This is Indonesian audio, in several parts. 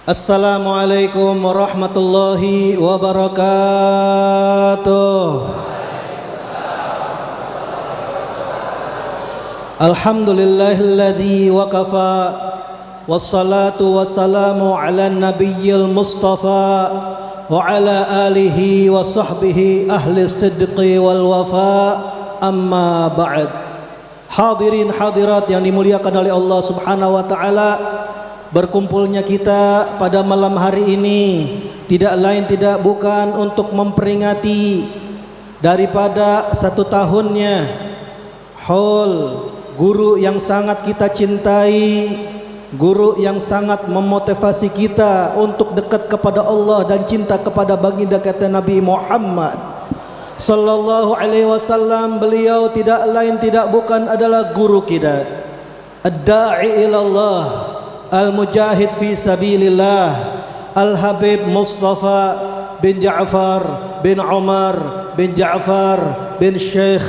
Assalamualaikum warahmatullahi wabarakatuh. Alhamdulillahilladzi waqafa wassalatu wassalamu ala nabiyyil mustafa wa ala alihi wa sahbihi ahli sidqi wal wafa, amma ba'd. Hadirin hadirat yang dimuliakan oleh Allah Subhanahu wa taala, berkumpulnya kita pada malam hari ini tidak lain tidak bukan untuk memperingati daripada 1 tahunnya haul guru yang sangat kita cintai, guru yang sangat memotivasi kita untuk dekat kepada Allah dan cinta kepada baginda kita Nabi Muhammad sallallahu alaihi wasallam. Beliau tidak lain tidak bukan adalah guru kita, ad-da'i ilallah, al-mujahid fi sabilillah, al-habib Mustafa bin Ja'far bin Umar bin Ja'far bin Syekh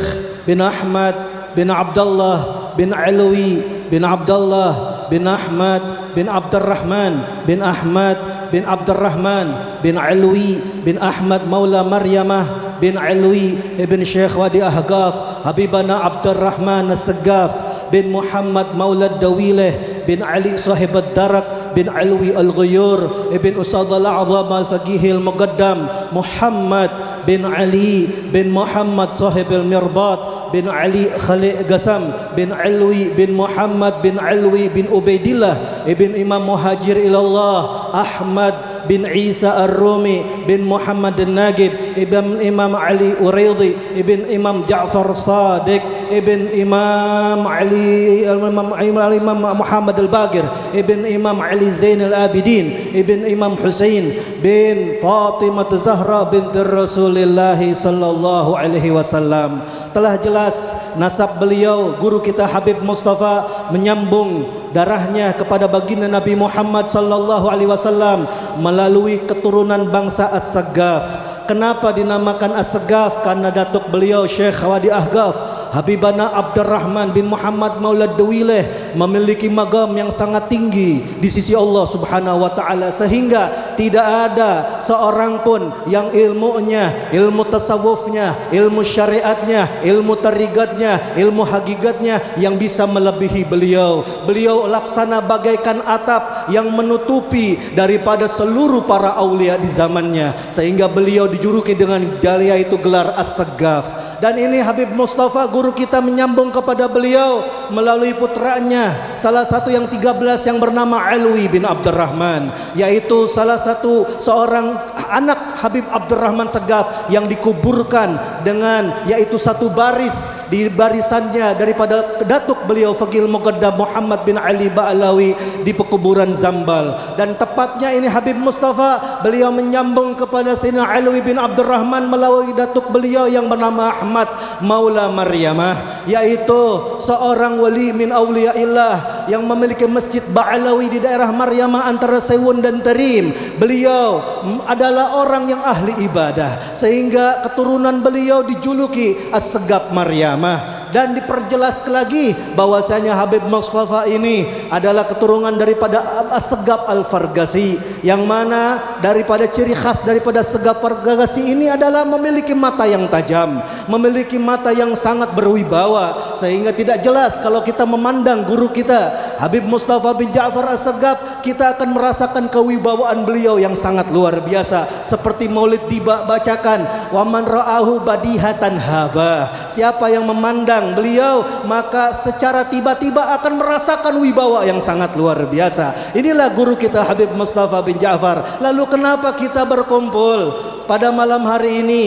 bin Ahmad bin Abdullah bin Alwi bin Abdullah bin Ahmad bin Abdurrahman bin Ahmad bin Abdurrahman bin Alwi bin Ahmad Maula Maryamah bin Alwi ibn Syekh Wadi Ahgaf Habibana Abdurrahman As-Sagaf bin Muhammad Maula Dawileh bin Ali Sahib Ad-Darak bin Alwi Al-Ghuyur ibn Ustadz Al-A'zam Al-Faqih Al-Muqaddam Muhammad bin Ali bin Muhammad Sahib Al-Mirbat bin Ali Khalid Gasam bin Alwi bin Muhammad bin Alwi bin Ubaidillah ibn Imam Muhajir Ilallah Ahmad bin Isa Ar-Rumi bin Muhammad An-Nagib ibn Imam Ali Uraidi ibn Imam Ja'far Sadiq ibn Imam Ali Imam Muhammad Al-Baqir ibn Imam Ali Zain Al-Abidin ibn Imam Husain bin Fatimah Zahra binti Rasulullah sallallahu alaihi wasallam. Telah jelas nasab beliau guru kita Habib Mustafa menyambung darahnya kepada baginda Nabi Muhammad sallallahu alaihi wasallam melalui keturunan bangsa As-Sagaf. Kenapa dinamakan As-Sagaf? Karena datuk beliau Syekh Wadi Ahgaf Habibana Abdurrahman bin Muhammad Maulad Dawileh memiliki magam yang sangat tinggi di sisi Allah Subhanahu wa taala, sehingga tidak ada seorang pun yang ilmunya, ilmu tasawufnya, ilmu syariatnya, ilmu tarigatnya, ilmu hakikatnya yang bisa melebihi beliau. Beliau laksana bagaikan atap yang menutupi daripada seluruh para aulia di zamannya, sehingga beliau dijuluki dengan jaya itu gelar As-Sagaf. Dan ini Habib Mustafa guru kita menyambung kepada beliau melalui putranya, salah satu yang 13 yang bernama Alwi bin Abdurrahman, yaitu salah satu seorang anak Habib Abdurrahman Sagaf yang dikuburkan dengan yaitu satu baris di barisannya daripada datuk beliau Faqih Muqaddam Muhammad bin Ali Ba'alawi di pekuburan Zambal. Dan tepatnya ini Habib Mustafa beliau menyambung kepada Sayyidina Alwi bin Abdurrahman melalui datuk beliau yang bernama Ahmad Maula Maryamah, yaitu seorang wali min auliyaillah yang memiliki masjid Ba'alawi di daerah Maryamah antara Sewun dan Terim. Beliau adalah orang yang ahli ibadah, sehingga keturunan beliau dijuluki As-Sagaf Maryamah. Dan diperjelas lagi bahwasanya Habib Mustafa ini adalah keturunan daripada As-Sagaf Al-Fargasi, yang mana daripada ciri khas daripada Sagaf Fargasi ini adalah memiliki mata yang tajam, memiliki mata yang sangat berwibawa, sehingga tidak jelas kalau kita memandang guru kita Habib Mustafa bin Ja'far As-Sagaf, kita akan merasakan kewibawaan beliau yang sangat luar biasa. Seperti Maulid dibacakan, wa man ra'ahu badihatan haba, siapa yang memandang beliau maka secara tiba-tiba akan merasakan wibawa yang sangat luar biasa. Inilah guru kita Habib Mustafa bin Ja'far. Lalu kenapa kita berkumpul pada malam hari ini,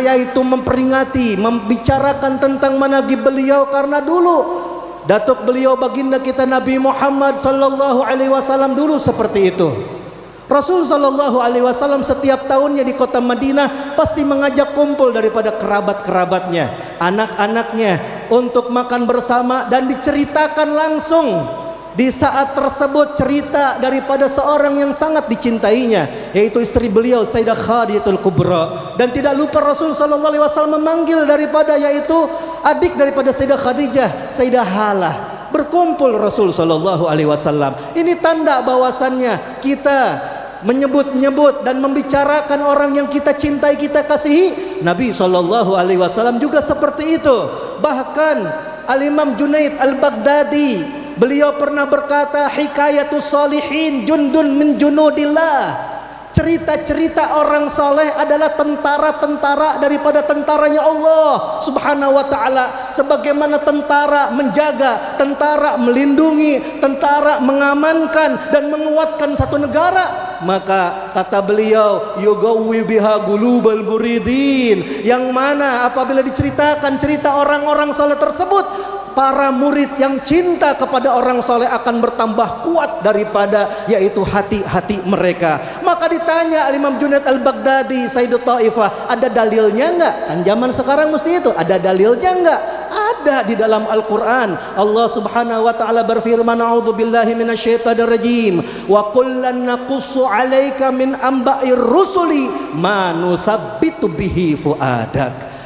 yaitu memperingati, membicarakan tentang manaqib beliau? Karena dulu datuk beliau baginda kita Nabi Muhammad sallallahu alaihi wasallam dulu seperti itu. Rasul sallallahu alaihi wasallam setiap tahunnya di kota Madinah pasti mengajak kumpul daripada kerabat-kerabatnya, anak-anaknya untuk makan bersama dan diceritakan langsung di saat tersebut cerita daripada seorang yang sangat dicintainya, yaitu istri beliau Sayyidah Khadijatul Kubra. Dan tidak lupa Rasul sallallahu alaihi wasallam memanggil daripada yaitu adik daripada Sayyidah Khadijah, Sayyidah Halah. berkumpul Rasul sallallahu alaihi wasallam. Ini tanda bahwasannya kita menyebut-nyebut dan membicarakan orang yang kita cintai, kita kasihi. Nabi sallallahu alaihi wasallam juga seperti itu. Bahkan Al-Imam Junaid Al-Baghdadi, beliau pernah berkata, hikayatus salihin jundun min junudillah. Cerita-cerita orang soleh adalah tentara-tentara daripada tentaranya Allah subhanahu wa ta'ala. Sebagaimana tentara menjaga, tentara melindungi, tentara mengamankan dan menguatkan satu negara, maka kata beliau, yugawi biha gulubal muridin, yang mana apabila diceritakan cerita orang-orang soleh tersebut, para murid yang cinta kepada orang soleh akan bertambah kuat daripada yaitu hati-hati mereka. Maka ditanya Imam Junaid Al-Baghdadi, Sayyidut Taifah, ada dalilnya enggak? Kan zaman sekarang mesti itu, ada dalilnya enggak? Ada di dalam Al-Quran. Allah subhanahu wa ta'ala berfirman, a'udzubillahi minasyaitonir rajim, wa kullan naqussu 'alaika min amba'ir rusuli ma nuthabbitu bihi fuadak.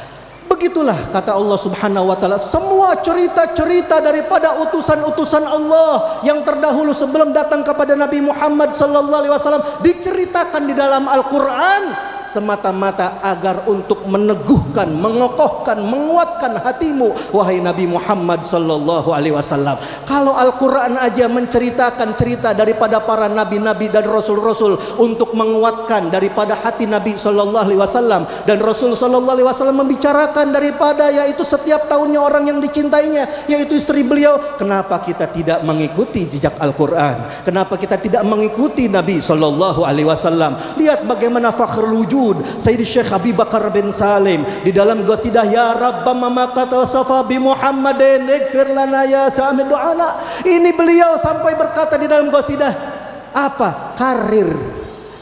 Begitulah kata Allah subhanahu wa ta'ala, semua cerita-cerita daripada utusan-utusan Allah yang terdahulu sebelum datang kepada Nabi Muhammad sallallahu alaihi wasallam diceritakan di dalam Al-Quran semata-mata agar untuk meneguhkan, mengokohkan, menguatkan hatimu wahai Nabi Muhammad sallallahu alaihi wasallam. Kalau Al-Quran aja menceritakan cerita daripada para nabi-nabi dan rasul-rasul untuk menguatkan daripada hati Nabi sallallahu alaihi wasallam, dan Rasul sallallahu alaihi wasallam membicarakan daripada yaitu setiap tahunnya orang yang dicintainya yaitu istri beliau, kenapa kita tidak mengikuti jejak Al-Quran? Kenapa kita tidak mengikuti Nabi sallallahu alaihi wasallam? Lihat bagaimana fakhrul wujud Sayyidi Syekh Abi Bakar bin Salim di dalam qasidah ya Rabbama maqata safa bi Muhammadin ighfir lana ya sa'amid du'ana. Ini beliau sampai berkata di dalam qasidah apa? Karir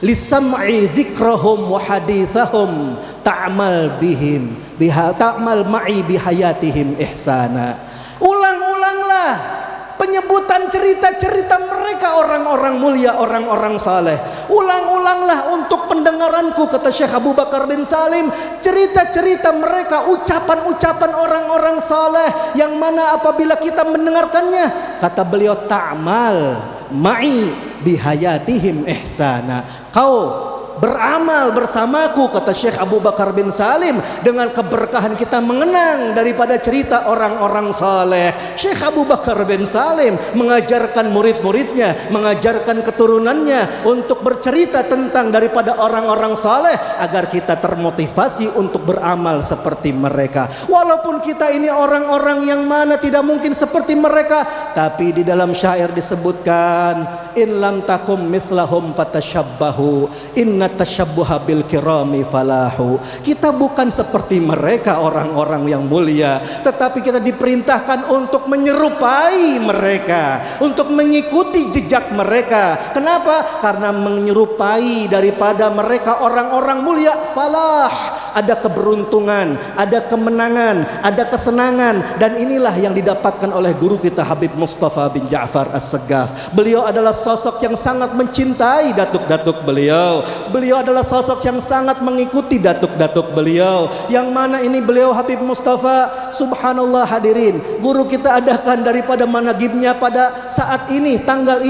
lisam'i dzikrahum wa hadithahum ta'mal bihim biha ta'mal ma'i bihayatihim ihsana. Ulang-ulanglah penyebutan cerita-cerita mereka, orang-orang mulia, orang-orang saleh. Ulang-ulanglah untuk pendengaranku, kata Syekh Abu Bakar bin Salim, cerita-cerita mereka, ucapan-ucapan orang-orang saleh yang mana apabila kita mendengarkannya, kata beliau, ta'mal ma'i bihayatihim ihsana. Kau beramal bersamaku, kata Syekh Abu Bakar bin Salim, dengan keberkahan kita mengenang daripada cerita orang-orang saleh. Syekh Abu Bakar bin Salim mengajarkan murid-muridnya, mengajarkan keturunannya untuk bercerita tentang daripada orang-orang saleh agar kita termotivasi untuk beramal seperti mereka. Walaupun kita ini orang-orang yang mana tidak mungkin seperti mereka, tapi di dalam syair disebutkan, in lam takum mithlahum fatashabbahu inna tasyabbuha bil kirami falahu. Kita bukan seperti mereka orang-orang yang mulia, tetapi kita diperintahkan untuk menyerupai mereka, untuk mengikuti jejak mereka. Kenapa? Karena menyerupai daripada mereka orang-orang mulia, falah, ada keberuntungan, ada kemenangan, ada kesenangan. Dan inilah yang didapatkan oleh guru kita Habib Mustafa bin Ja'far As-Saggaf. Beliau adalah sosok yang sangat mencintai datuk-datuk beliau. Beliau adalah sosok yang sangat mengikuti datuk-datuk beliau, yang mana ini beliau Habib Mustafa, subhanallah hadirin, guru kita adakan daripada managibnya pada saat ini, tanggal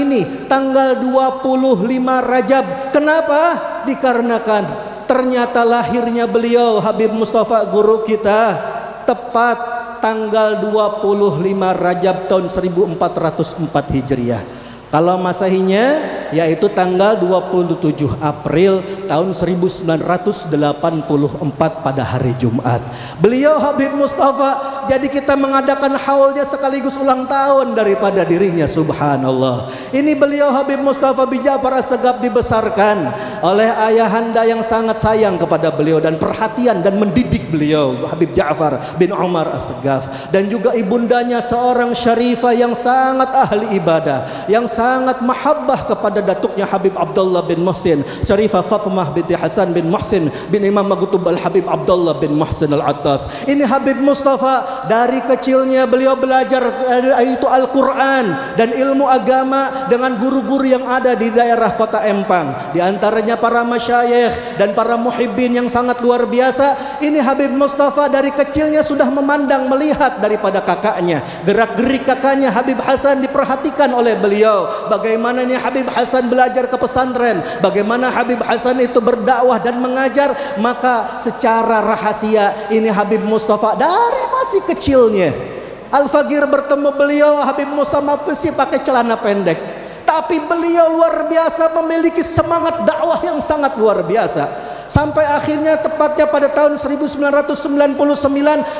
25 Rajab. Kenapa? Dikarenakan ternyata lahirnya beliau Habib Mustafa guru kita tepat tanggal 25 Rajab tahun 1404 Hijriah. Kalau Masehinya yaitu tanggal 27 April tahun 1984 pada hari Jumat. Beliau Habib Mustafa, jadi kita mengadakan haulnya sekaligus ulang tahun daripada dirinya, subhanallah. Ini beliau Habib Mustafa bin Ja'far As-Saggaf dibesarkan oleh ayahanda yang sangat sayang kepada beliau dan perhatian dan mendidik beliau, Habib Ja'far bin Umar As-Saggaf, dan juga ibundanya seorang syarifah yang sangat ahli ibadah, yang sangat mahabbah kepada datuknya Habib Abdullah bin Muhsin, Syarifah Fatimah binti Hasan bin Muhsin bin Imam Maghtub Al-Habib Abdullah bin Muhsin Al-Attas. Ini Habib Mustafa dari kecilnya beliau belajar yaitu Al-Quran dan ilmu agama dengan guru-guru yang ada di daerah kota Empang. Di antaranya para masyayikh dan para muhibbin yang sangat luar biasa. Ini Habib Mustafa dari kecilnya sudah memandang, melihat daripada kakaknya. Gerak-gerik kakaknya Habib Hasan diperhatikan oleh beliau. Bagaimana nih Habib Hasan belajar ke pesantren, bagaimana Habib Hasan itu berdakwah dan mengajar. Maka secara rahasia ini Habib Mustafa dari masih kecilnya, Al-Fagir bertemu beliau, Habib Mustafa masih pakai celana pendek, tapi beliau luar biasa memiliki semangat dakwah yang sangat luar biasa. Sampai akhirnya tepatnya pada tahun 1999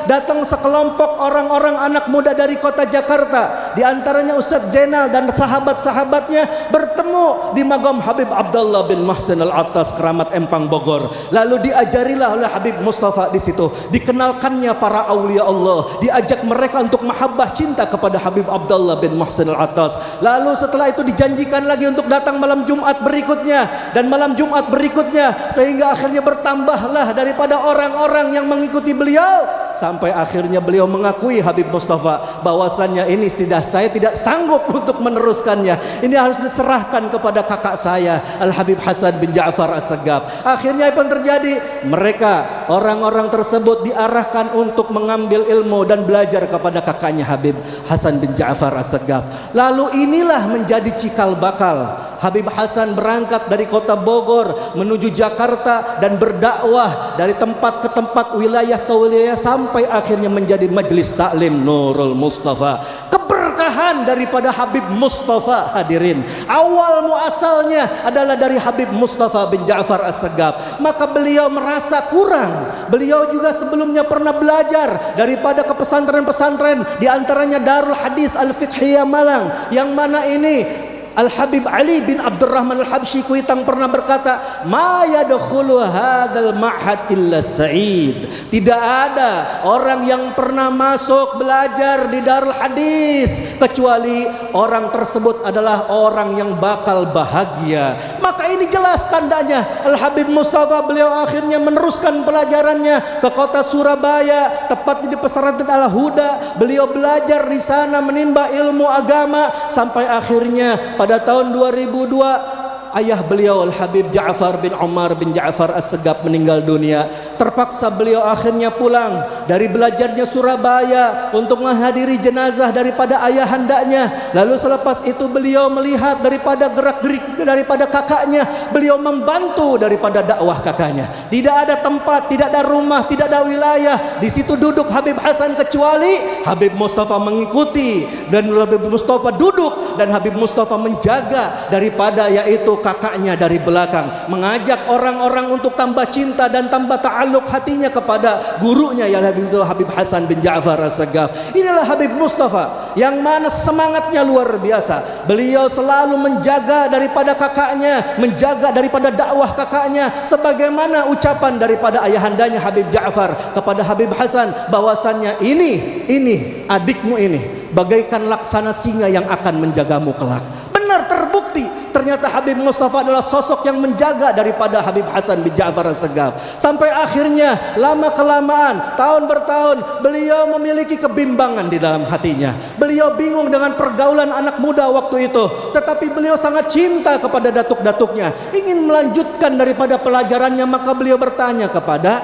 datang sekelompok orang-orang anak muda dari kota Jakarta, di antaranya Ustadz Zainal dan sahabat-sahabatnya bertemu di Magam Habib Abdullah bin Mahsin Al-Attas, Keramat Empang, Bogor. Lalu diajarilah oleh Habib Mustafa di situ, dikenalkannya para aulia Allah, diajak mereka untuk mahabbah cinta kepada Habib Abdullah bin Mahsin Al-Attas. Lalu setelah itu dijanjikan lagi untuk datang malam Jumat berikutnya dan malam Jumat berikutnya, sehingga akhirnya bertambahlah daripada orang-orang yang mengikuti beliau, sampai akhirnya beliau mengakui Habib Mustafa bahwasannya ini saya tidak sanggup untuk meneruskannya, ini harus diserahkan kepada kakak saya Al-Habib Hasan bin Ja'far As-Saggaf. Akhirnya apa yang terjadi? Mereka orang-orang tersebut diarahkan untuk mengambil ilmu dan belajar kepada kakaknya Habib Hasan bin Ja'far As-Saggaf. Lalu inilah menjadi cikal bakal Habib Hasan berangkat dari kota Bogor menuju Jakarta dan berdakwah dari tempat ke tempat, wilayah ke wilayah, sampai akhirnya menjadi Majelis Taklim Nurul Mustafa. Keberkahan daripada Habib Mustafa, hadirin, awal muasalnya adalah dari Habib Mustafa bin Ja'far As-Saggaf. Maka beliau merasa kurang. Beliau juga sebelumnya pernah belajar daripada ke pesantren-pesantren, di antaranya Darul Hadis Al-Fiqhiyah Malang, yang mana ini Al-Habib Ali bin Abdurrahman Al-Habsyi Kuitang pernah berkata, "Ma yadkhulu hadzal ma'had illa sa'id." Tidak ada orang yang pernah masuk belajar di Darul Hadis kecuali orang tersebut adalah orang yang bakal bahagia. Maka ini jelas tandanya Al-Habib Mustafa, beliau akhirnya meneruskan pelajarannya ke kota Surabaya, tepatnya di pesantren Al-Huda. Beliau belajar di sana, menimba ilmu agama, sampai akhirnya pada tahun 2002 ayah beliau Al-Habib Ja'far bin Umar bin Ja'far As-Saggaf meninggal dunia. Terpaksa beliau akhirnya pulang dari belajarnya Surabaya untuk menghadiri jenazah daripada ayahandanya. Lalu selepas itu beliau melihat daripada gerak-gerik daripada kakaknya, beliau membantu daripada dakwah kakaknya. Tidak ada tempat, tidak ada rumah, tidak ada wilayah di situ duduk Habib Hasan kecuali Habib Mustafa mengikuti, dan Habib Mustafa duduk dan Habib Mustafa menjaga daripada yaitu kakaknya dari belakang, mengajak orang-orang untuk tambah cinta dan tambah ta'alluq hatinya kepada gurunya yang Habib Hasan bin Ja'far As-Saggaf. Inilah Habib Mustafa yang mana semangatnya luar biasa. Beliau selalu menjaga daripada kakaknya, menjaga daripada dakwah kakaknya, sebagaimana ucapan daripada ayahandanya Habib Ja'far kepada Habib Hasan bahwasannya ini adikmu ini bagaikan laksana singa yang akan menjagamu kelak. Benar, terbukti ternyata Habib Mustafa adalah sosok yang menjaga daripada Habib Hasan bin Ja'far As-Saggaf. Sampai akhirnya lama kelamaan, tahun bertahun, beliau memiliki kebimbangan di dalam hatinya. Beliau bingung dengan pergaulan anak muda waktu itu, tetapi beliau sangat cinta kepada datuk-datuknya, ingin melanjutkan daripada pelajarannya. Maka beliau bertanya kepada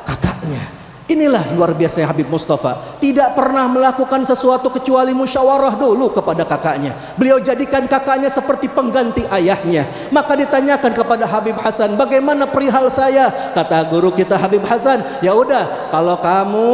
kakaknya. Inilah luar biasa Habib Mustafa, tidak pernah melakukan sesuatu kecuali musyawarah dulu kepada kakaknya. Beliau jadikan kakaknya seperti pengganti ayahnya. Maka ditanyakan kepada Habib Hasan, bagaimana perihal saya? Kata guru kita Habib Hasan, ya udah, kalau kamu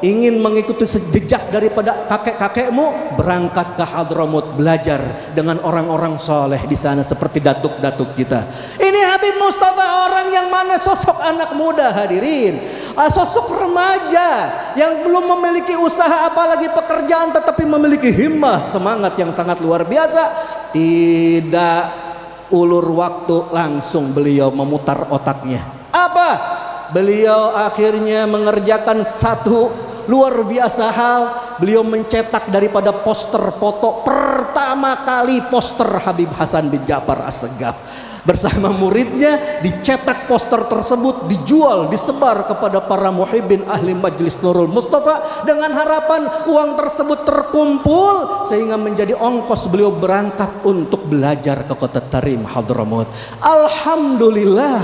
ingin mengikuti jejak daripada kakek-kakekmu, berangkat ke Hadramut, belajar dengan orang-orang soleh di sana seperti datuk-datuk kita. Ini Habib Mustafa, orang yang mana sosok anak muda, hadirin, sosok remaja yang belum memiliki usaha apalagi pekerjaan, tetapi memiliki himmah, semangat yang sangat luar biasa. Tidak ulur waktu, langsung beliau memutar otaknya. Apa? Beliau akhirnya mengerjakan satu luar biasa hal. Beliau mencetak daripada poster foto pertama kali, poster Habib Hasan bin Ja'far As-Saggaf. bersama muridnya, dicetak poster tersebut, dijual, disebar kepada para muhibbin ahli Majlis Nurul Mustafa dengan harapan uang tersebut terkumpul sehingga menjadi ongkos beliau berangkat untuk belajar ke kota Tarim Hadramut. Alhamdulillah,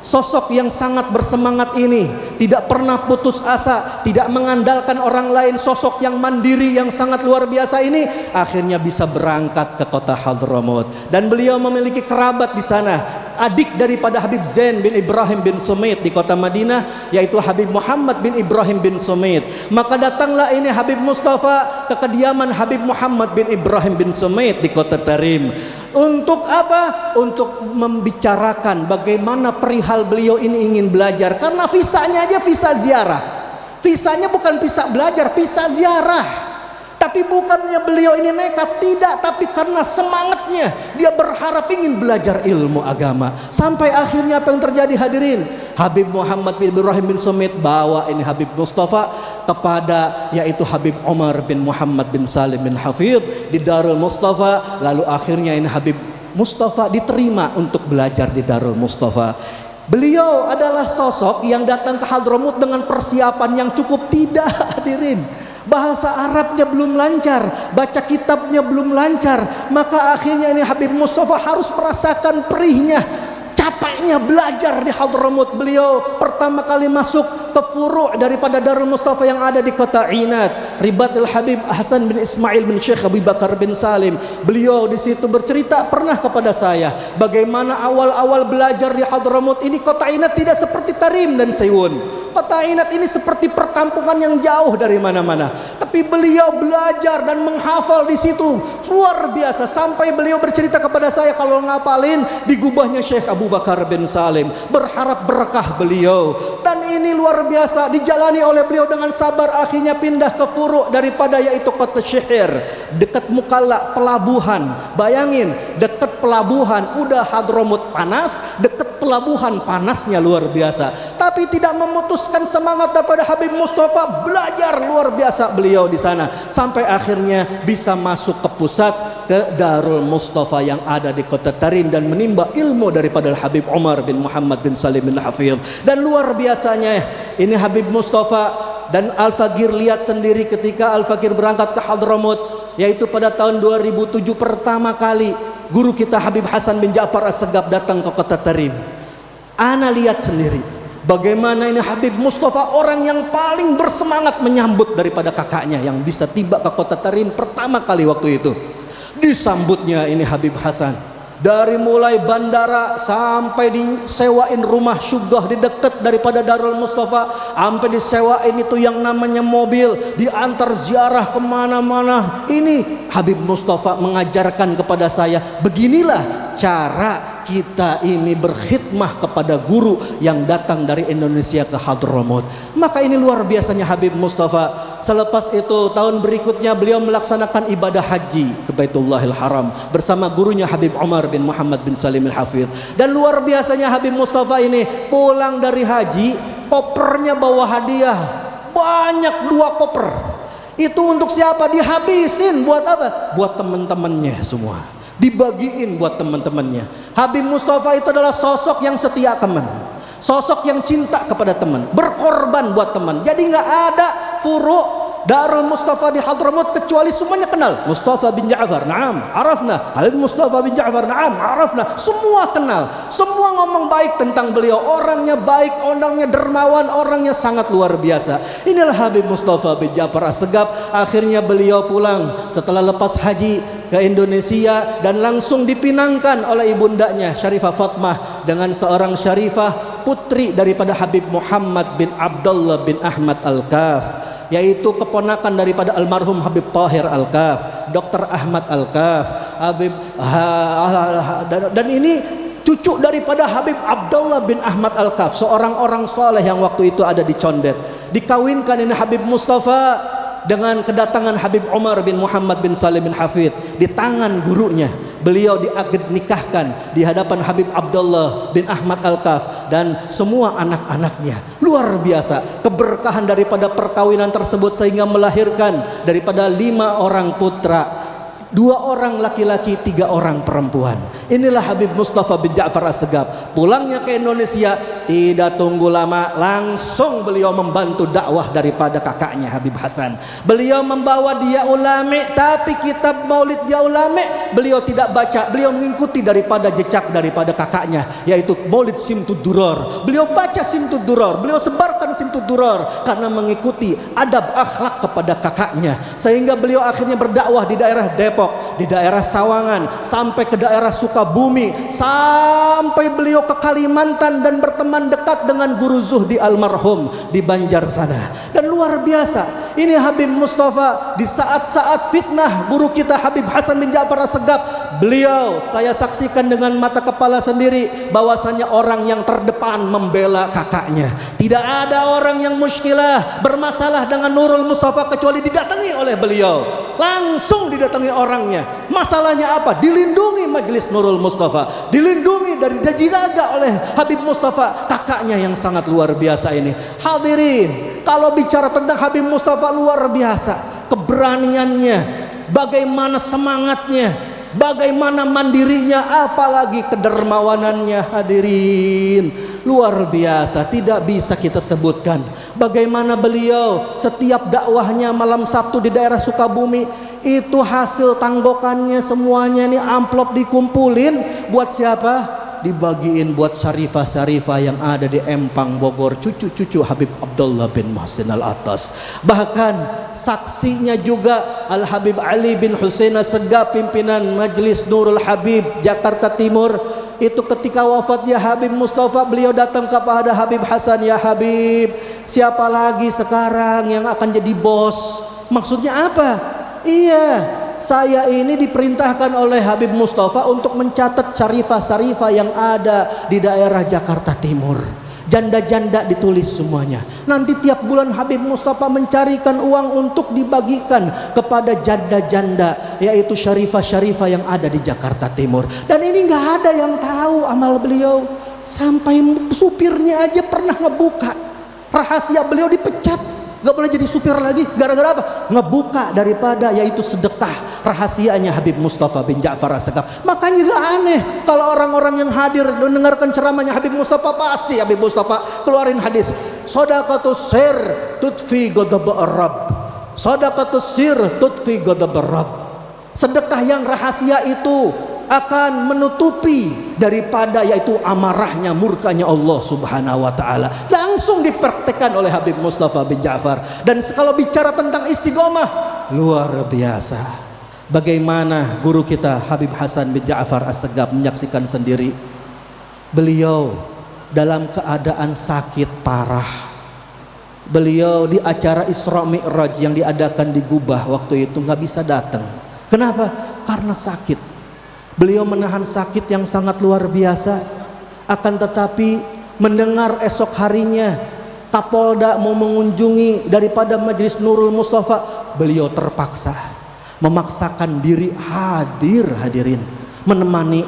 sosok yang sangat bersemangat ini tidak pernah putus asa, tidak mengandalkan orang lain, sosok yang mandiri yang sangat luar biasa ini akhirnya bisa berangkat ke kota Hadramut, dan beliau memiliki kerabat di sana, adik daripada Habib Zain bin Ibrahim bin Sumait di kota Madinah, yaitu Habib Muhammad bin Ibrahim bin Sumait. Maka datanglah ini Habib Mustafa ke kediaman Habib Muhammad bin Ibrahim bin Sumait di kota Tarim. Untuk apa? Untuk membicarakan bagaimana perihal beliau ini ingin belajar, karena visanya aja visa ziarah. Visanya bukan visa belajar, visa ziarah. Tapi bukannya beliau ini nekat, tidak, tapi karena semangatnya dia berharap ingin belajar ilmu agama. Sampai akhirnya apa yang terjadi hadirin? Habib Muhammad bin Ibrahim bin Sumait bawa ini Habib Mustafa kepada yaitu Habib Umar bin Muhammad bin Salim bin Hafidh di Darul Mustafa. Lalu akhirnya ini Habib Mustafa diterima untuk belajar di Darul Mustafa. Beliau adalah sosok yang datang ke Hadramut dengan persiapan yang cukup, tidak hadirin. Bahasa Arabnya belum lancar, baca kitabnya belum lancar, maka akhirnya ini Habib Mustafa harus merasakan perihnya, capeknya belajar di Hadramut. Beliau pertama kali masuk ke furu' daripada Darul Mustafa yang ada di kota Inat, Ribat al-Habib Hasan bin Ismail bin Syekh Abu Bakar bin Salim. Beliau di situ bercerita pernah kepada saya bagaimana awal-awal belajar di Hadramut ini. Kota Inat tidak seperti Tarim dan Seiwun. Kota Inat ini seperti perkampungan yang jauh dari mana-mana. Tapi beliau belajar dan menghafal di situ luar biasa, sampai beliau bercerita kepada saya kalau ngapalin di gubahnya Syekh Abu Bakar bin Salim, berharap berkah beliau. Dan ini luar biasa dijalani oleh beliau dengan sabar. Akhirnya pindah ke furu' daripada yaitu kota Syihir, dekat Mukalla, pelabuhan. Bayangin, dekat pelabuhan, udah Hadramut panas, dekat pelabuhan panasnya luar biasa. Tapi tidak memutuskan semangat daripada Habib Mustafa, belajar luar biasa beliau di sana sampai akhirnya bisa masuk ke pusat, ke Darul Mustafa yang ada di kota Tarim dan menimba ilmu daripada Habib Umar bin Muhammad bin Salim bin Hafidh. Dan luar biasanya ini Habib Mustafa dan Al-Faqir lihat sendiri ketika Al-Faqir berangkat ke Hadramut, yaitu pada tahun 2007 pertama kali guru kita Habib Hasan bin Ja'far As-Segaf datang ke kota Tarim. Ana lihat sendiri bagaimana ini Habib Mustafa orang yang paling bersemangat menyambut daripada kakaknya yang bisa tiba ke kota Tarim pertama kali waktu itu. Disambutnya ini Habib Hasan, dari mulai bandara sampai disewain rumah syugah di dekat daripada Darul Mustafa, sampai disewain itu yang namanya mobil, diantar ziarah kemana-mana. Ini Habib Mustafa mengajarkan kepada saya, beginilah cara kita ini berkhidmah kepada guru yang datang dari Indonesia ke Hadramut. Maka ini luar biasanya Habib Mustafa. Selepas itu tahun berikutnya beliau melaksanakan ibadah haji ke Baitullahil Haram bersama gurunya Habib Umar bin Muhammad bin Salim al-Hafidh. Dan luar biasanya Habib Mustafa ini pulang dari haji, kopernya bawa hadiah banyak, 2 koper. Itu untuk siapa? Dihabisin buat apa? Buat teman-temannya semua, dibagiin buat teman-temannya. Habib Mustafa itu adalah sosok yang setia teman, sosok yang cinta kepada teman, berkorban buat teman. Jadi nggak ada furu' Darul Mustafa di Hadramut kecuali semuanya kenal. Mustafa bin Ja'far, naam, arafna. Habib Mustafa bin Ja'far, naam, arafna. Semua kenal, semua ngomong baik tentang beliau. Orangnya baik, orangnya dermawan, orangnya sangat luar biasa. Inilah Habib Mustafa bin Ja'far As-Segaf. Akhirnya beliau pulang setelah lepas haji ke Indonesia dan langsung dipinangkan oleh ibundanya Syarifah Fatmah dengan seorang syarifah putri daripada Habib Muhammad bin Abdullah bin Ahmad Al-Kaf, yaitu keponakan daripada almarhum Habib Tahir Al-Kaf, Dr. Ahmad Al-Kaf, dan ini cucu daripada Habib Abdullah bin Ahmad Al-Kaf, seorang orang soleh yang waktu itu ada di Condet. Dikawinkan ini Habib Mustafa dengan kedatangan Habib Umar bin Muhammad bin Salim bin Hafidh di tangan gurunya. Beliau diakad nikahkan di hadapan Habib Abdullah bin Ahmad Al-Kaf dan semua anak-anaknya. Luar biasa keberkahan daripada perkawinan tersebut sehingga melahirkan daripada 5 orang putra, 2 orang laki-laki, 3 orang perempuan. Inilah Habib Mustafa bin Ja'far As-Segaf. Pulangnya ke Indonesia tidak tunggu lama, langsung beliau membantu dakwah daripada kakaknya Habib Hasan. Beliau membawa dia ulame, tapi kitab Maulid dia ulame beliau tidak baca. Beliau mengikuti daripada jejak daripada kakaknya, yaitu Maulid Simtud Duror. Beliau baca Simtud Duror, beliau sebarkan Simtud Duror karena mengikuti adab akhlak kepada kakaknya. Sehingga beliau akhirnya berdakwah di daerah Depok, di daerah Sawangan, sampai ke daerah Sukabumi, sampai beliau ke Kalimantan dan berteman dekat dengan guru Zuhdi almarhum di Banjar sana. Dan luar biasa, ini Habib Mustafa di saat-saat fitnah guru kita Habib Hasan bin Ja'far As-Segaf, beliau saya saksikan dengan mata kepala sendiri bahwasanya orang yang terdepan membela kakaknya. Tidak ada orang yang muskilah bermasalah dengan Nurul Mustafa kecuali didatangi oleh beliau. Langsung didatangi orangnya. Masalahnya apa? Dilindungi majelis Nurul Mustafa, dilindungi dari dajiraga oleh Habib Mustafa, kakaknya yang sangat luar biasa ini. Hadirin, kalau bicara tentang Habib Mustafa luar biasa, keberaniannya, bagaimana semangatnya, bagaimana mandirinya, apalagi kedermawanannya. Hadirin, luar biasa, tidak bisa kita sebutkan bagaimana beliau setiap dakwahnya malam Sabtu di daerah Sukabumi itu hasil tanggokannya semuanya nih amplop dikumpulin buat siapa? Dibagiin buat syarifah-syarifah yang ada di Empang Bogor, cucu-cucu Habib Abdullah bin Muhsin Al-Attas. Bahkan saksinya juga Al Habib Ali bin Husain As-Segaf, pimpinan Majelis Nurul Habib Jakarta Timur. Itu ketika wafatnya Habib Mustafa, beliau datang kepada Habib Hasan, ya Habib, siapa lagi sekarang yang akan jadi bos? Maksudnya apa? Iya, saya ini diperintahkan oleh Habib Mustafa untuk mencatat syarifah-syarifah yang ada di daerah Jakarta Timur. Janda-janda ditulis semuanya. Nanti tiap bulan Habib Mustafa mencarikan uang untuk dibagikan kepada janda-janda, yaitu syarifah-syarifah yang ada di Jakarta Timur. Dan ini nggak ada yang tahu amal beliau. Sampai supirnya aja pernah ngebuka rahasia beliau, dipecat, nggak boleh jadi supir lagi. Gara-gara apa? Ngebuka daripada yaitu sedekah rahasianya Habib Mustafa bin Ja'far As-Segaf. Makanya gak aneh kalau orang-orang yang hadir mendengarkan ceramahnya Habib Mustafa, pasti Habib Mustafa keluarin hadis, shadaqatus sir tutfi ghadab ar-rabb, shadaqatus sir tutfi ghadab ar-rabb. Sedekah yang rahasia itu akan menutupi daripada yaitu amarahnya, murkanya Allah Subhanahu wa taala. Langsung dipraktekkan oleh Habib Mustafa bin Ja'far. Dan kalau bicara tentang istiqomah, luar biasa. Bagaimana guru kita Habib Hasan bin Ja'far As-Segaf menyaksikan sendiri, beliau dalam keadaan sakit parah. Beliau di acara Isra Mi'raj yang diadakan di Gubah waktu itu nggak bisa datang. Kenapa? Karena sakit. Beliau menahan sakit yang sangat luar biasa. Akan tetapi mendengar esok harinya Kapolda mau mengunjungi daripada Majelis Nurul Mustafa, beliau terpaksa memaksakan diri hadir, hadirin, menemani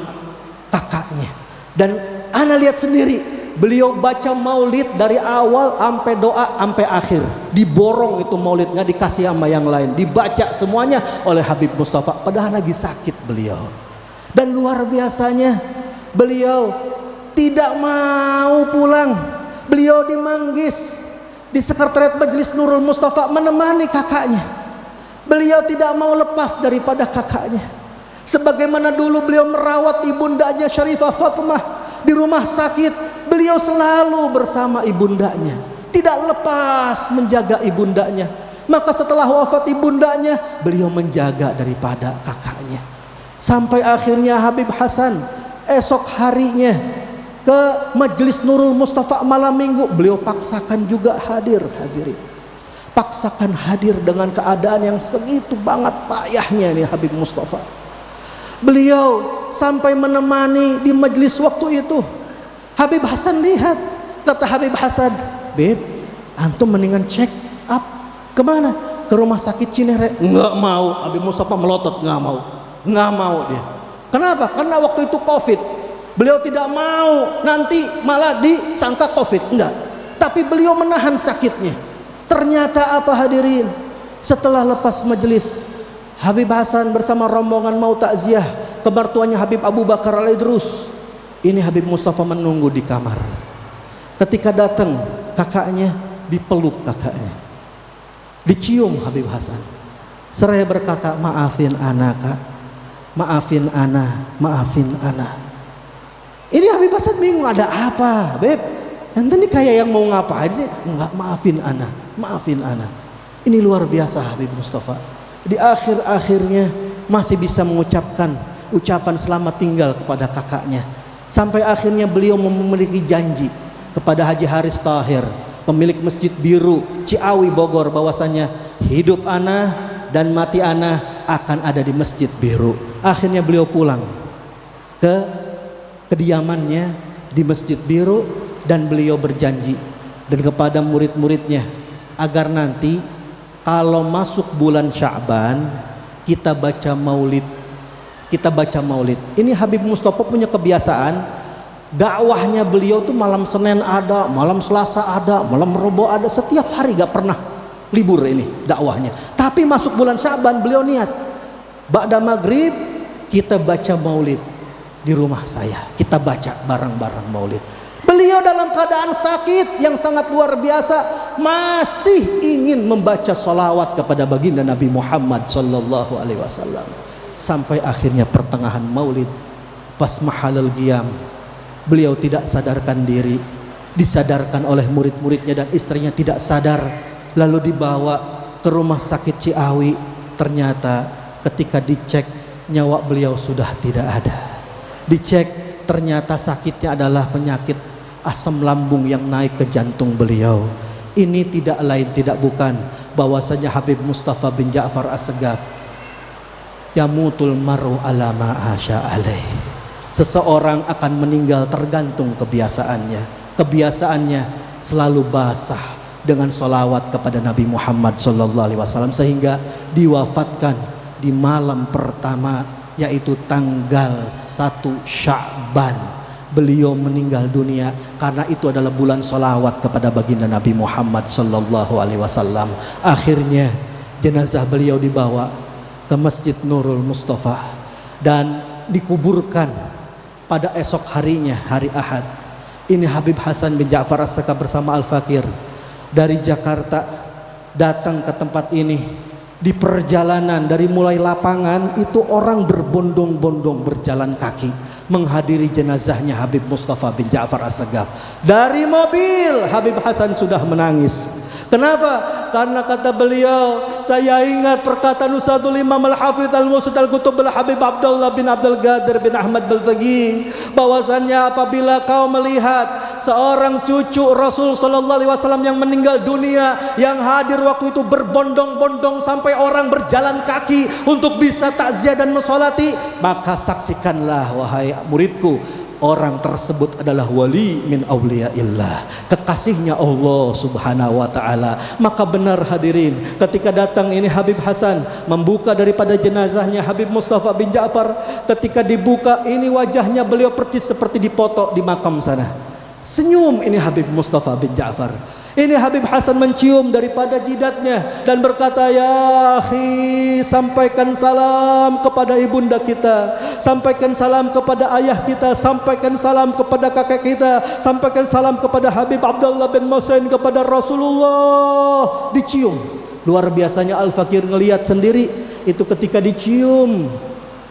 kakaknya. Dan ana lihat sendiri, beliau baca maulid dari awal sampai doa sampai akhir. Diborong itu maulid, nggak dikasih sama yang lain, dibaca semuanya oleh Habib Mustafa, padahal lagi sakit beliau. Dan luar biasanya beliau tidak mau pulang. Beliau di Manggis, di sekretariat Majelis Nurul Mustafa, menemani kakaknya. Beliau tidak mau lepas daripada kakaknya. Sebagaimana dulu beliau merawat ibundanya Syarifah Fatimah di rumah sakit, beliau selalu bersama ibundanya, tidak lepas menjaga ibundanya. Maka setelah wafat ibundanya, beliau menjaga daripada kakaknya. Sampai akhirnya Habib Hasan esok harinya ke Majelis Nurul Mustafa malam minggu, beliau paksakan juga hadir, hadirin. Paksakan hadir dengan keadaan yang segitu banget payahnya nih Habib Mustafa. Beliau sampai menemani di majelis waktu itu. Habib Hasan lihat, kata Habib Hasan, "Beb, antum mendingan check up." Kemana? Ke rumah sakit Cinere. Nggak mau. Habib Mustafa melotot, nggak mau. Nggak mau dia. Kenapa? Karena waktu itu COVID. Beliau tidak mau nanti malah disangka COVID. Enggak. Tapi beliau menahan sakitnya. Ternyata apa, hadirin? Setelah lepas majelis, Habib Hasan bersama rombongan mau takziah ke mertuanya Habib Abu Bakar Al-Idrus. Ini Habib Mustafa menunggu di kamar. Ketika datang kakaknya, dipeluk kakaknya, dicium Habib Hasan. Seraya berkata, maafin ana kak, maafin ana, maafin ana. Ini Habib Hasan bingung, ada apa Beb? Ente ini kayak yang mau ngapain sih? Enggak, maafin ana, maafin ana. Ini luar biasa Habib Mustafa. Di akhir-akhirnya masih bisa mengucapkan ucapan selamat tinggal kepada kakaknya. Sampai akhirnya beliau memiliki janji kepada Haji Haris Tahir, pemilik Masjid Biru Ciawi Bogor, bahwasanya hidup ana dan mati ana akan ada di Masjid Biru. Akhirnya beliau pulang ke kediamannya di Masjid Biru dan beliau berjanji dan kepada murid-muridnya agar nanti kalau masuk bulan Sya'ban kita baca maulid. Kita baca maulid. Ini Habib Mustafa punya kebiasaan, dakwahnya beliau tuh malam Senin ada, malam Selasa ada, malam Rebo ada, setiap hari gak pernah libur ini dakwahnya. Tapi masuk bulan Sya'ban beliau niat, ba'da maghrib kita baca maulid di rumah saya, kita baca bareng-bareng maulid. Beliau dalam keadaan sakit yang sangat luar biasa masih ingin membaca salawat kepada baginda Nabi Muhammad sallallahu alaihi wasallam. Sampai akhirnya pertengahan maulid, pas mahalul qiyam, beliau tidak sadarkan diri, disadarkan oleh murid-muridnya dan istrinya tidak sadar, lalu dibawa ke rumah sakit Ciawi. Ternyata ketika dicek nyawa beliau sudah tidak ada. Dicek ternyata sakitnya adalah penyakit asam lambung yang naik ke jantung beliau. Ini tidak lain tidak bukan bahwasanya Habib Mustafa bin Ja'far As-Segaf, yamutul maru ala ma asya alaih. Seseorang akan meninggal tergantung kebiasaannya. Kebiasaannya selalu basah dengan solawat kepada Nabi Muhammad sallallahu alaihi wasallam, sehingga diwafatkan di malam pertama, yaitu tanggal 1 Sya'ban. Beliau meninggal dunia karena itu adalah bulan solawat kepada baginda Nabi Muhammad sallallahu alaihi wasallam. Akhirnya jenazah beliau dibawa ke Masjid Nurul Mustafa dan dikuburkan pada esok harinya, hari Ahad. Ini Habib Hasan bin Ja'far As-Segaf bersama Al-Fakir dari Jakarta datang ke tempat ini. Di perjalanan dari mulai lapangan itu orang berbondong-bondong berjalan kaki menghadiri jenazahnya Habib Mustafa bin Ja'far As-Segaf. Dari mobil Habib Hasan sudah menangis. Kenapa? Karena kata beliau, saya ingat perkataan Ustadzul Imam Al-Hafidh Al-Musid Al-Qutub Al-Habib Abdullah bin Abdul Qadir bin Ahmad Balfaqih, bahwasannya apabila kau melihat seorang cucu Rasul sallallahu alaihi wasallam yang meninggal dunia, yang hadir waktu itu berbondong-bondong sampai orang berjalan kaki untuk bisa takziah dan mensolati, maka saksikanlah wahai muridku, orang tersebut adalah wali min auliyaillah, kekasihnya Allah subhanahu wa ta'ala. Maka benar hadirin, ketika datang ini Habib Hasan membuka daripada jenazahnya Habib Mustafa bin Ja'far, ketika dibuka ini wajahnya beliau persis seperti dipoto di makam sana. Senyum ini Habib Mustafa bin Ja'far. Ini Habib Hasan mencium daripada jidatnya dan berkata, ya akhi, sampaikan salam kepada ibunda kita, sampaikan salam kepada ayah kita, sampaikan salam kepada kakek kita, sampaikan salam kepada Habib Abdullah bin Musain, kepada Rasulullah. Dicium. Luar biasanya Al-Fakir ngelihat sendiri itu ketika dicium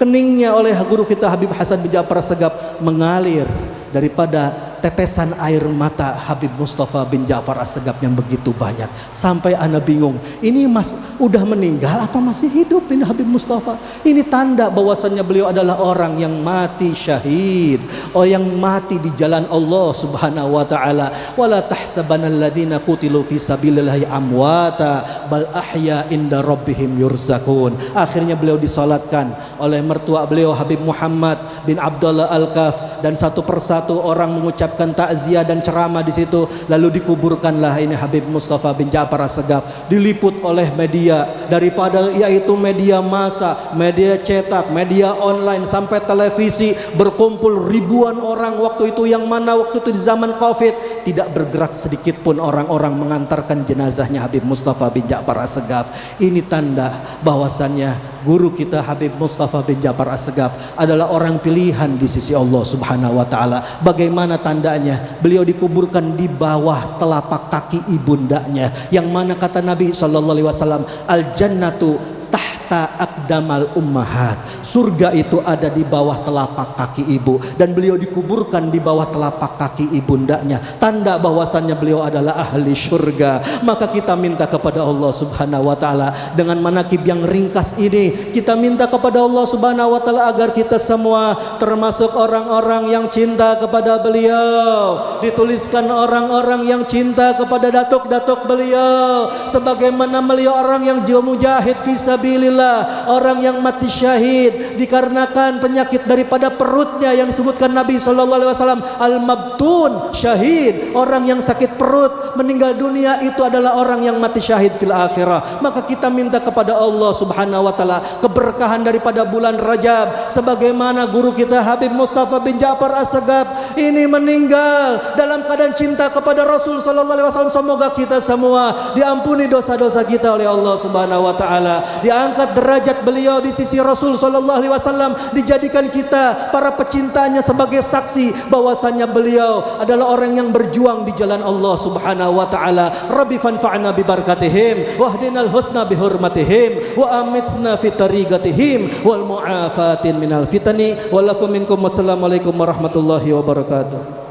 keningnya oleh guru kita Habib Hasan bin Ja'far As-Segaf mengalir daripada tetesan air mata Habib Mustafa bin Ja'far As-Segaf yang begitu banyak. Sampai ana bingung, ini udah meninggal apa masih hidup ini Habib Mustafa? Ini tanda bahwasannya beliau adalah orang yang mati syahid, yang mati di jalan Allah subhanahu wa ta'ala. Wala tahsabanna alladhina qutilu fi sabilillahi amwata bal ahya inda rabbihim yurzakun. Akhirnya beliau disalatkan oleh mertua beliau Habib Muhammad bin Abdullah Al-Kaf, dan satu persatu orang mengucap takziah dan ceramah di situ. Lalu dikuburkanlah ini Habib Mustafa bin Ja'far As-Segaf, diliput oleh media, daripada yaitu media massa, media cetak, media online sampai televisi, berkumpul ribuan orang waktu itu, yang mana waktu itu di zaman Covid tidak bergerak sedikit pun orang-orang mengantarkan jenazahnya Habib Mustafa bin Ja'far As-Segaf. Ini tanda bahwasannya guru kita Habib Mustafa bin Ja'far As-Segaf adalah orang pilihan di sisi Allah Subhanahu wa taala. Bagaimana tandanya? Beliau dikuburkan di bawah telapak kaki ibundanya, yang mana kata Nabi sallallahu alaihi wasallam, al jannatu tahta aqdamal ummahat. Surga itu ada di bawah telapak kaki ibu, dan beliau dikuburkan di bawah telapak kaki ibundanya, tanda bahwasannya beliau adalah ahli surga. Maka kita minta kepada Allah Subhanahu wa taala dengan manakib yang ringkas ini, kita minta kepada Allah Subhanahu wa taala agar kita semua termasuk orang-orang yang cinta kepada beliau. Dituliskan orang-orang yang cinta kepada datuk-datuk beliau, sebagaimana beliau orang yang mujahid fisabilillah, orang yang mati syahid dikarenakan penyakit daripada perutnya yang disebutkan Nabi sallallahu alaihi wasallam, al-mabtun syahid, orang yang sakit perut meninggal dunia itu adalah orang yang mati syahid fil akhirah. Maka kita minta kepada Allah Subhanahu wa taala keberkahan daripada bulan Rajab, sebagaimana guru kita Habib Mustafa bin Ja'far As-Segaf ini meninggal dalam keadaan cinta kepada Rasul sallallahu alaihi wasallam. Semoga kita semua diampuni dosa-dosa kita oleh Allah Subhanahu wa taala, diangkat derajat beliau di sisi Rasul sallallahu alaihi wasallam, dijadikan kita para pecintanya sebagai saksi bahwasanya beliau adalah orang yang berjuang di jalan Allah Subhanahu wa taala. Rabbi fanfa'na bi barakatihim wahdinal husna bi hurmatihim wa amitna fi tariqatihim wal mu'afatin minal fitani wal afu minkum. Wassalamualaikum warahmatullahi wabarakatuh.